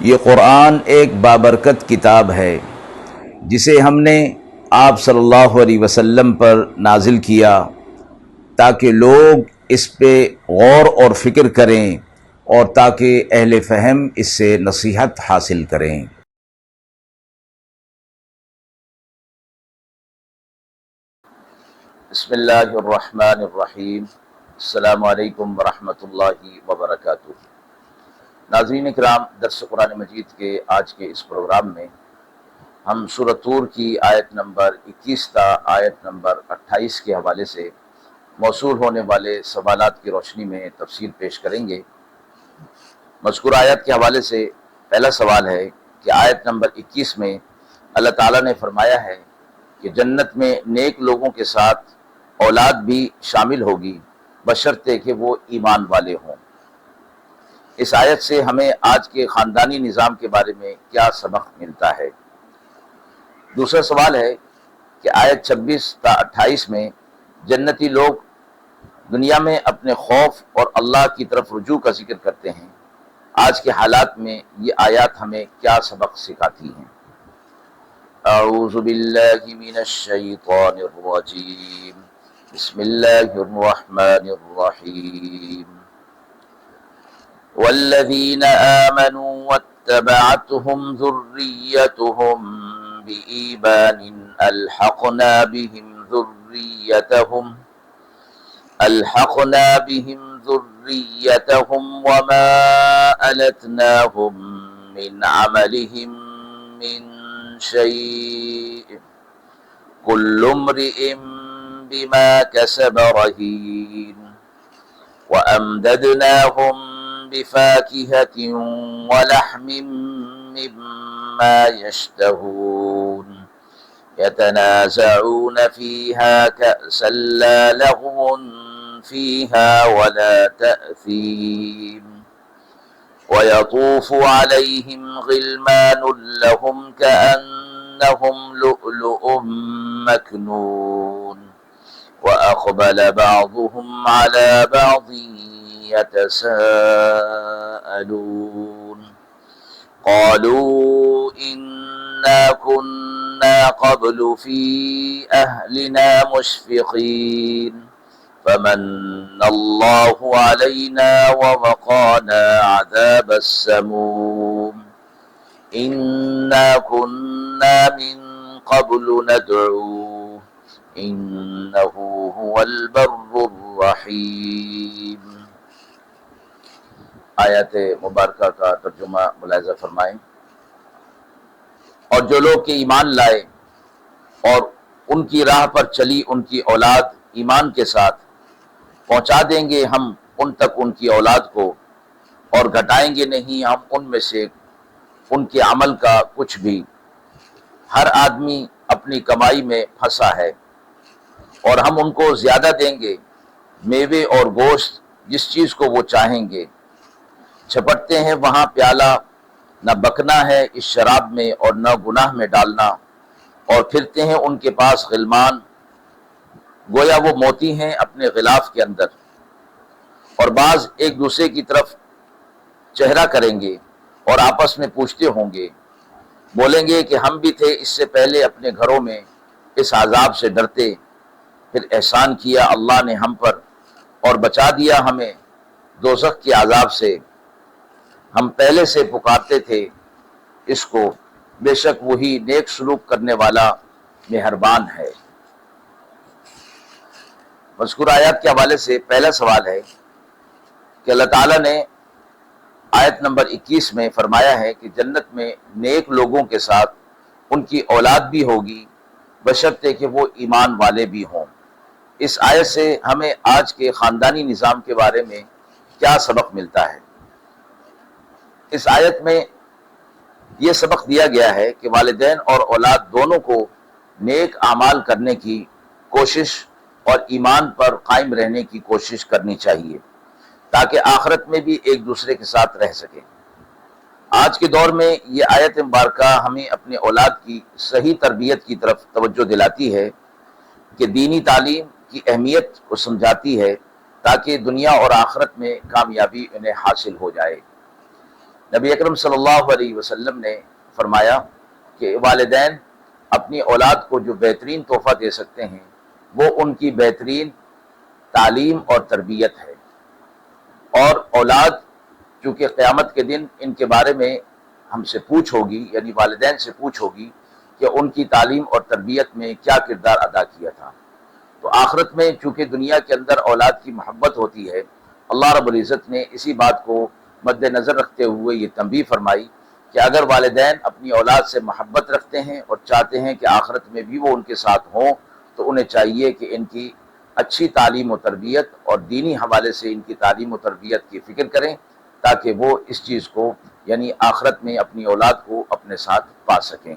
یہ قرآن ایک بابرکت کتاب ہے جسے ہم نے آپ صلی اللہ علیہ وسلم پر نازل کیا تاکہ لوگ اس پہ غور اور فکر کریں اور تاکہ اہل فہم اس سے نصیحت حاصل کریں۔ بسم اللہ الرحمن الرحیم۔ السلام علیکم ورحمۃ اللہ وبرکاتہ۔ ناظرین اکرام، درس قرآن مجید کے آج کے اس پروگرام میں ہم سورۃ طور کی آیت نمبر 21 تا آیت نمبر 28 کے حوالے سے موصول ہونے والے سوالات کی روشنی میں تفصیل پیش کریں گے۔ مذکورہ آیت کے حوالے سے پہلا سوال ہے کہ آیت نمبر 21 میں اللہ تعالیٰ نے فرمایا ہے کہ جنت میں نیک لوگوں کے ساتھ اولاد بھی شامل ہوگی بشرطے کہ وہ ایمان والے ہوں۔ اس آیت سے ہمیں آج کے خاندانی نظام کے بارے میں کیا سبق ملتا ہے؟ دوسرا سوال ہے کہ آیت 26 تا 28 میں جنتی لوگ دنیا میں اپنے خوف اور اللہ کی طرف رجوع کا ذکر کرتے ہیں۔ آج کے حالات میں یہ آیات ہمیں کیا سبق سکھاتی ہیں؟ اعوذ باللہ من الشیطان الرجیم، بسم اللہ الرحمن الرحیم۔ والذین آمنوا واتبعتهم ذریتهم بإیمان ألحقنا بهم ذریتهم وما ألتناهم من عملهم من شيء كل امرئ بما كسب رهين وأمددناهم بفاكهة ولحم مما يشتهون يتنازعون فيها كأسا لا لغو فيها ولا تأثيم ويطوف عليهم غلمان لهم كأنهم لؤلؤ مكنون وأقبل بعضهم على بعض يتساءلون قالوا إنا كنا قبل في أهلنا مشفقين فمن الله علينا ووقانا عذاب السموم إنا كنا من قبل ندعوه إنه هو البر الرحيم۔ آیات مبارکہ کا ترجمہ ملاحظہ فرمائیں۔ اور جو لوگ کہ ایمان لائے اور ان کی راہ پر چلی ان کی اولاد ایمان کے ساتھ، پہنچا دیں گے ہم ان تک ان کی اولاد کو، اور گھٹائیں گے نہیں ہم ان میں سے ان کے عمل کا کچھ بھی۔ ہر آدمی اپنی کمائی میں پھنسا ہے، اور ہم ان کو زیادہ دیں گے میوے اور گوشت جس چیز کو وہ چاہیں گے۔ جھپٹتے ہیں وہاں پیالہ، نہ بکنا ہے اس شراب میں اور نہ گناہ میں ڈالنا، اور پھرتے ہیں ان کے پاس غلمان گویا وہ موتی ہیں اپنے غلاف کے اندر، اور بعض ایک دوسرے کی طرف چہرہ کریں گے اور آپس میں پوچھتے ہوں گے، بولیں گے کہ ہم بھی تھے اس سے پہلے اپنے گھروں میں اس عذاب سے ڈرتے، پھر احسان کیا اللہ نے ہم پر اور بچا دیا ہمیں دوزخ کے عذاب سے۔ ہم پہلے سے پکارتے تھے اس کو، بے شک وہی نیک سلوک کرنے والا مہربان ہے۔ مذکورہ آیات کے حوالے سے پہلا سوال ہے کہ اللہ تعالیٰ نے آیت نمبر 21 میں فرمایا ہے کہ جنت میں نیک لوگوں کے ساتھ ان کی اولاد بھی ہوگی بشرطے کہ وہ ایمان والے بھی ہوں۔ اس آیت سے ہمیں آج کے خاندانی نظام کے بارے میں کیا سبق ملتا ہے؟ اس آیت میں یہ سبق دیا گیا ہے کہ والدین اور اولاد دونوں کو نیک اعمال کرنے کی کوشش اور ایمان پر قائم رہنے کی کوشش کرنی چاہیے تاکہ آخرت میں بھی ایک دوسرے کے ساتھ رہ سکیں۔ آج کے دور میں یہ آیت مبارکہ ہمیں اپنے اولاد کی صحیح تربیت کی طرف توجہ دلاتی ہے کہ دینی تعلیم کی اہمیت کو سمجھاتی ہے تاکہ دنیا اور آخرت میں کامیابی انہیں حاصل ہو جائے۔ نبی اکرم صلی اللہ علیہ وسلم نے فرمایا کہ والدین اپنی اولاد کو جو بہترین تحفہ دے سکتے ہیں وہ ان کی بہترین تعلیم اور تربیت ہے، اور اولاد چونکہ قیامت کے دن ان کے بارے میں ہم سے پوچھ ہوگی، یعنی والدین سے پوچھ ہوگی کہ ان کی تعلیم اور تربیت میں کیا کردار ادا کیا تھا، تو آخرت میں چونکہ دنیا کے اندر اولاد کی محبت ہوتی ہے، اللہ رب العزت نے اسی بات کو مد نظر رکھتے ہوئے یہ تنبیہ فرمائی کہ اگر والدین اپنی اولاد سے محبت رکھتے ہیں اور چاہتے ہیں کہ آخرت میں بھی وہ ان کے ساتھ ہوں، تو انہیں چاہیے کہ ان کی اچھی تعلیم و تربیت اور دینی حوالے سے ان کی تعلیم و تربیت کی فکر کریں، تاکہ وہ اس چیز کو یعنی آخرت میں اپنی اولاد کو اپنے ساتھ پا سکیں۔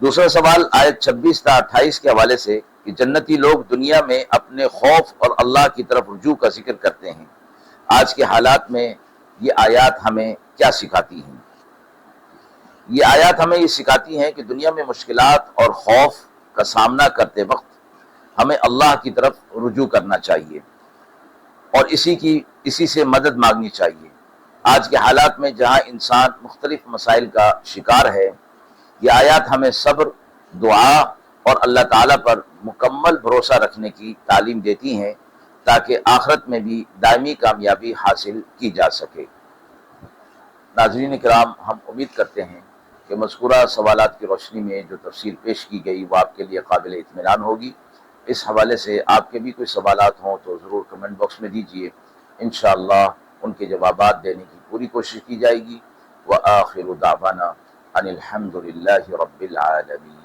دوسرا سوال آیت 26 تا 28 کے حوالے سے کہ جنتی لوگ دنیا میں اپنے خوف اور اللہ کی طرف رجوع کا ذکر کرتے ہیں، آج کے حالات میں یہ آیات ہمیں کیا سکھاتی ہیں؟ یہ آیات ہمیں یہ سکھاتی ہیں کہ دنیا میں مشکلات اور خوف کا سامنا کرتے وقت ہمیں اللہ کی طرف رجوع کرنا چاہیے اور اسی سے مدد مانگنی چاہیے۔ آج کے حالات میں جہاں انسان مختلف مسائل کا شکار ہے، یہ آیات ہمیں صبر، دعا اور اللہ تعالیٰ پر مکمل بھروسہ رکھنے کی تعلیم دیتی ہیں تاکہ آخرت میں بھی دائمی کامیابی حاصل کی جا سکے۔ ناظرین کرام، ہم امید کرتے ہیں کہ مذکورہ سوالات کی روشنی میں جو تفصیل پیش کی گئی وہ آپ کے لیے قابل اطمینان ہوگی۔ اس حوالے سے آپ کے بھی کوئی سوالات ہوں تو ضرور کمنٹ باکس میں دیجیے، انشاءاللہ ان کے جوابات دینے کی پوری کوشش کی جائے گی۔ وآخر دعوانا ان الحمد للہ رب العالمین۔